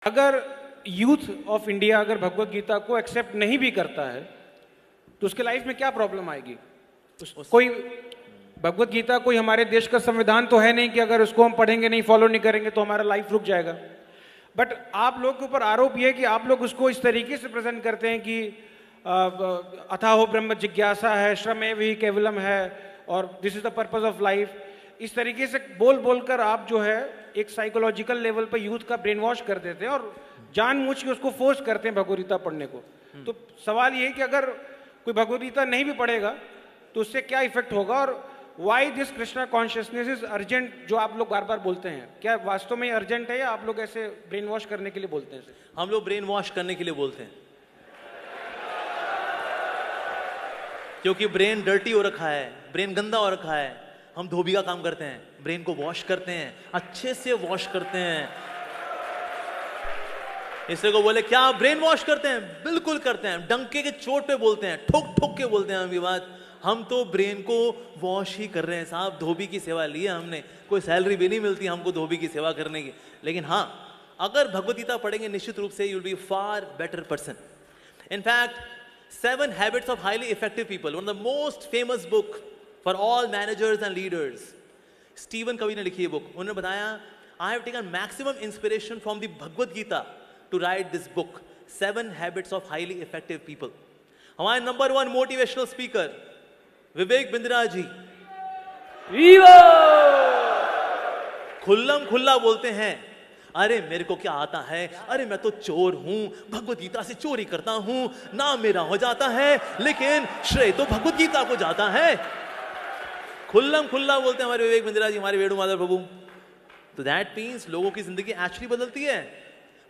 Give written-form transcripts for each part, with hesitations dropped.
अगर youth of India अगर भगवत गीता को एक्सेप्ट नहीं भी करता है तो उसके लाइफ में क्या प्रॉब्लम आएगी? कोई भगवत गीता कोई हमारे देश का संविधान तो है नहीं कि अगर उसको हम पढ़ेंगे नहीं, फॉलो नहीं करेंगे तो हमारा लाइफ रुक जाएगा। बट आप लोग के ऊपर आरोप यह है कि आप लोग उसको इस तरीके से प्रेजेंट करते हैं कि अथाहो ब्रह्म जिज्ञासा है, श्रमेव ही केवलम है और this is the purpose of life. इस तरीके से बोल बोलकर आप जो है एक साइकोलॉजिकल लेवल पर यूथ का ब्रेन वॉश कर देते हैं और जानबूझ के उसको फोर्स करते हैं भगवद गीता पढ़ने को। तो सवाल ये है कि अगर कोई भगवद गीता नहीं भी पढ़ेगा तो उससे क्या इफेक्ट होगा और why this Krishna consciousness is urgent, जो आप लोग बार बार बोलते हैं, क्या वास्तव में अर्जेंट है या आप लोग ऐसे ब्रेन वॉश करने के लिए बोलते हैं? हम लोग ब्रेन वॉश करने के लिए बोलते हैं क्योंकि ब्रेन डर्टी हो रखा है, ब्रेन गंदा हो रखा है। हम धोबी का काम करते हैं, ब्रेन को वॉश करते हैं, अच्छे से वॉश करते हैं। इससे को बोले क्या ब्रेन वॉश करते हैं? बिल्कुल करते हैं, डंके के चोट पे बोलते हैं, ठोक ठोक के बोलते हैं हम ये बात। हम तो ब्रेन को वॉश ही कर रहे हैं साहब। धोबी की सेवा ली है हमने, कोई सैलरी भी नहीं मिलती हमको धोबी की सेवा करने की। लेकिन हाँ, अगर भगवद गीता पढ़ेंगे निश्चित रूप से you will be far better person. In fact 7 Habits of Highly Effective People, one of the most famous book for all managers and leaders. Steven कवी ने लिखी है बुक। उन्होंने बताया I have taken maximum inspiration from the Bhagavad Gita to write this book, 7 Habits of Highly Effective People. हमारे number 1 motivational speaker Vivek Bindra ji खुल्लम खुल्ला बोलते हैं, अरे मेरे को क्या आता है, अरे मैं तो चोर हूं, भगवद गीता से चोरी करता हूं, नाम मेरा हो जाता है लेकिन श्रेय तो भगवद गीता को जाता है। खुल्लम खुल्ला बोलते हैं हमारे विवेक बिंद्रा जी, हमारे वेणु माधव प्रभु। तो दैट मीन्स लोगों की जिंदगी एक्चुअली बदलती है।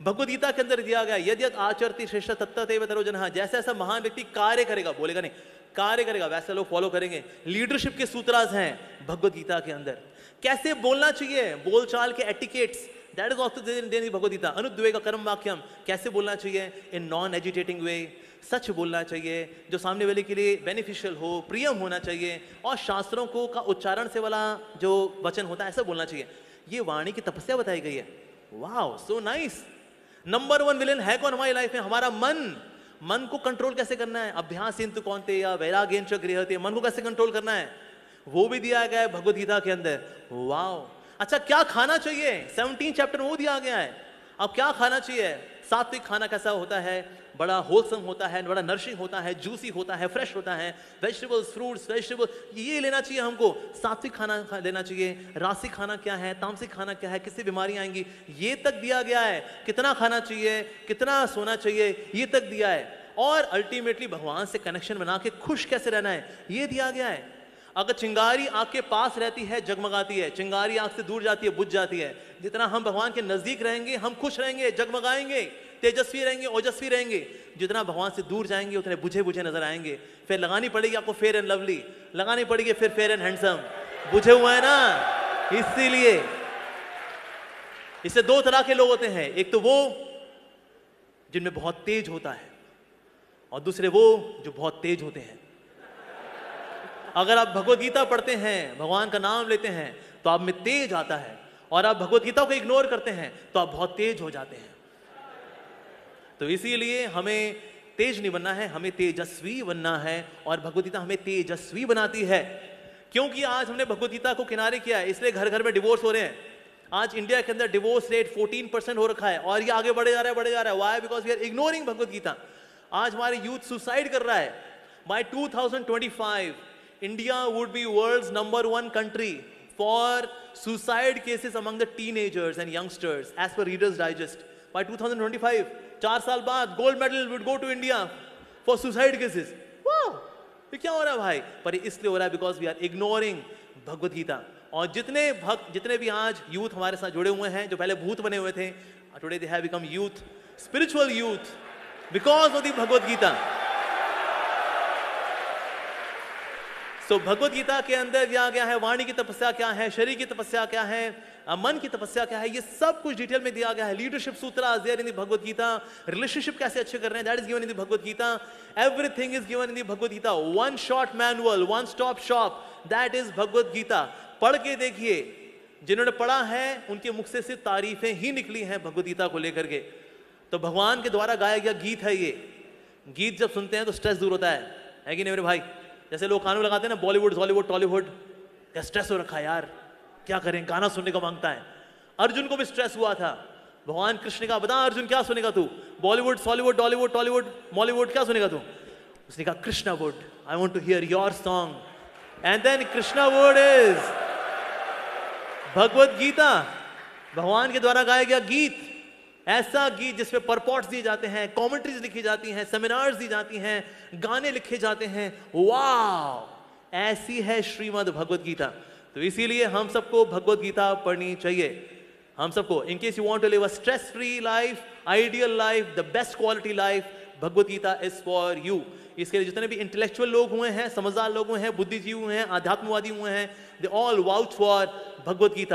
भगवद गीता के अंदर दिया गया यद्यत आचरति श्रेष्ठ तत्तदेव तरो जनः, जैसा ऐसा महान व्यक्ति कार्य करेगा, बोलेगा नहीं, कार्य करेगा, वैसे लोग फॉलो करेंगे। लीडरशिप के सूत्रास हैं भगवद गीता के अंदर। कैसे बोलना चाहिए, बोलचाल के etiquettes, that is also there in Bhagavad Gita. अनुद्वेग कर्म वाक्यम, कैसे बोलना चाहिए इन नॉन एजिटेटिंग वे, सच बोलना चाहिए जो सामने वाले के लिए बेनिफिशियल हो, प्रियम होना चाहिए, और शास्त्रों को का उच्चारण से वाला जो वचन होता है ऐसा बोलना चाहिए। ये वाणी की तपस्या बताई गई है। Wow, so nice. Number 1 villain है कौन हमारी लाइफ में? हमारा मन। मन को कंट्रोल कैसे करना है? अभ्यास इंतु कौनते या वैराग्येन च गृह्यते, मन को कैसे कंट्रोल करना है वो भी दिया गया है भगवद गीता के अंदर। वाओ। अच्छा, क्या खाना चाहिए? 17 चैप्टर में वो दिया गया है। अब क्या खाना चाहिए? सात्विक खाना कैसा होता है? बड़ा होलसम होता है, बड़ा नरिशिंग होता है, जूसी होता है, फ्रेश होता है, वेजिटेबल्स, फ्रूट्स, वेजिटेबल, ये लेना चाहिए हमको। सात्विक खाना लेना चाहिए। रासिक खाना क्या है, तामसिक खाना क्या है, किससे बीमारियां आएंगी, ये तक दिया गया है। कितना खाना चाहिए, कितना सोना चाहिए, ये तक दिया है। और अल्टीमेटली भगवान से कनेक्शन बना के खुश कैसे रहना है, ये दिया गया है। अगर चिंगारी आग के पास रहती है जगमगाती है, चिंगारी आग से दूर जाती है बुझ जाती है। जितना हम भगवान के नजदीक रहेंगे हम खुश रहेंगे, जगमगाएंगे, तेजस्वी रहेंगे, ओजस्वी रहेंगे। जितना भगवान से दूर जाएंगे उतने बुझे बुझे नजर आएंगे। फिर लगानी पड़ेगी आपको फेयर एंड लवली, लगानी पड़ेगी फिर फेयर एंड हैंडसम। बुझे हुए है ना, इसीलिए इससे 2 तरह के लोग होते हैं। एक तो वो जिनमें बहुत तेज होता है और दूसरे वो जो बहुत तेज होते हैं। अगर आप भगवद गीता पढ़ते हैं, भगवान का नाम लेते हैं तो आप में तेज आता है, और आप भगवद गीता को इग्नोर करते हैं तो आप बहुत तेज हो जाते हैं। तो इसीलिए हमें तेज नहीं बनना है, हमें तेजस्वी बनना है, और भगवद गीता हमें तेजस्वी बनाती है। क्योंकि आज हमने भगवद गीता को किनारे किया है, इसलिए घर घर में डिवोर्स हो रहे हैं। आज इंडिया के अंदर डिवोर्स रेट 14% हो रखा है और ये आगे बढ़े जा रहा है, बढ़े जा रहा है। Why? Because we are ignoring Bhagavad Gita. आज हमारे यूथ सुसाइड कर रहा है। By 2025 India would be world's number 1 country for suicide cases among the teenagers and youngsters as per Reader's Digest. By 2025, 4 साल बाद gold medal would go to India for suicide cases. Wow! ये क्या हो रहा है भाई? पर इसलिए हो रहा है because we are ignoring Bhagavad Gita. और जितने भक्त, जितने भी आज यूथ हमारे साथ जुड़े हुए हैं जो पहले भूत बने हुए थे, today they have become youth, spiritual youth because of the Bhagavad Gita. तो भगवद गीता के अंदर दिया गया है वाणी की तपस्या क्या है, शरीर की तपस्या क्या है, मन की तपस्या क्या है, ये सब कुछ डिटेल में दिया गया है। लीडरशिप सूत्र there in the Bhagavad Gita. Relationship कैसे अच्छे कर रहे हैं, that is given in the Bhagavad Gita. Everything is given in the Bhagavad Gita. One shot manual, one stop shop, that is Bhagavad Gita. पढ़ के देखिए, जिन्होंने पढ़ा है उनके मुख से सिर्फ तारीफें ही निकली हैं भगवद गीता को लेकर के। तो भगवान के द्वारा गाया गया गीत है ये। गीत जब सुनते हैं तो स्ट्रेस दूर होता है कि नहीं मेरे भाई? जैसे लोग कानों लगाते हैं ना, बॉलीवुड हॉलीवुड टॉलीवुड, क्या स्ट्रेस हो रखा है यार, क्या करें, गाना सुनने को मांगता है। अर्जुन को भी स्ट्रेस हुआ था। भगवान कृष्ण ने कहा, बता अर्जुन क्या सुनेगा तू, Bollywood Hollywood Tollywood Tollywood Mollywood, क्या सुनेगा तू? उसने कहा Krishna wood, I want to hear your song. And then Krishna wood is Bhagavad Gita, भगवान के द्वारा गाया गया गीत। ऐसा गीत जिसमें परपॉट्स दिए जाते हैं, कमेंट्रीज लिखी जाती हैं, सेमिनार्स दी जाती हैं, गाने लिखे जाते हैं। वाह, ऐसी है श्रीमद् भगवत गीता। तो इसीलिए हम सबको भगवत गीता पढ़नी चाहिए। हम सबको, in case you want to live a stress free life, ideal life, the best quality life, Bhagavad Gita is for you. इसके लिए जितने भी इंटेलेक्चुअल लोग हुए हैं, समझदार लोग हुए हैं, बुद्धिजीवी हुए हैं, आध्यात्मवादी हुए हैं, they all vouch for Bhagavad Gita.